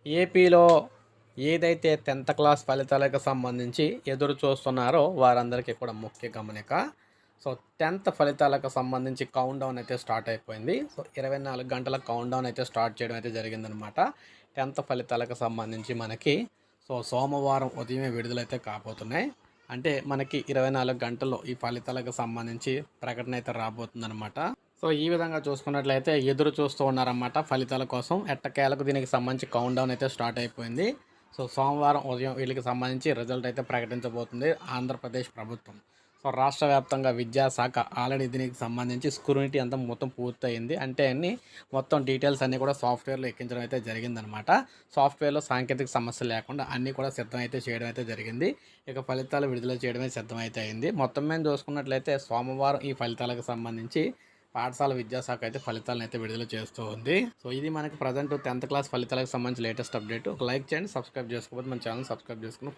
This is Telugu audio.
ఏపీలో ఏదైతే 10th క్లాస్ ఫలితాలకు సంబంధించి ఎదురు చూస్తున్నారో వారందరికీ కూడా ముఖ్య గమనిక. సో 10th ఫలితాలకు సంబంధించి కౌంట్‌డౌన్ అయితే స్టార్ట్ అయిపోయింది. సో 24 గంటల కౌంట్‌డౌన్ అయితే స్టార్ట్ చేయడం అయితే జరిగిందనమాట. 10th ఫలితాలకు సంబంధించి మనకి సోమవారం ఉదయమే విడుదలైతే కాబోతున్నాయి. అంటే మనకి 24 గంటల్లో ఈ ఫలితాలకు సంబంధించి ప్రకటన అయితే రాబోతుందనమాట. సో ఈ విధంగా చూసుకున్నట్లయితే ఎదురు చూస్తూ ఉన్నారన్నమాట ఫలితాల కోసం. ఎట్టకేలకు దీనికి సంబంధించి కౌంట్‌డౌన్ అయితే స్టార్ట్ అయిపోయింది. సో సోమవారం ఉదయం వీళ్ళకి సంబంధించి రిజల్ట్ అయితే ప్రకటించబోతుంది ఆంధ్రప్రదేశ్ ప్రభుత్వం. సో రాష్ట్ర వ్యాప్తంగా విద్యాశాఖ ఆల్రెడీ దీనికి సంబంధించి స్క్రూనిటీ అంతా మొత్తం పూర్తయింది. అంటే మొత్తం డీటెయిల్స్ అన్నీ కూడా సాఫ్ట్వేర్లో ఎక్కించడం అయితే జరిగిందనమాట. సాఫ్ట్వేర్లో సాంకేతిక సమస్యలు లేకుండా అన్నీ కూడా సిద్ధం అయితే చేయడం అయితే జరిగింది. ఇక ఫలితాలు విడుదల చేయడమే సిద్ధమైతే అయింది. మొత్తం మీద చూసుకున్నట్లయితే సోమవారం ఈ ఫలితాలకు సంబంధించి పాఠశాల విద్యాశాఖ అయితే ఫలితాలను అయితే విడుదల చేస్తూ ఉంది. సో ఇది మనకి ప్రజెంట్ 10th క్లాస్ ఫలితాలకు సంబంధించి లేటెస్ట్ అప్డేట్. ఒక లైక్ చేయండి, సబ్స్క్రైబ్ చేసుకోకపోతే మన ఛానల్ సబ్స్క్రైబ్ చేసుకుని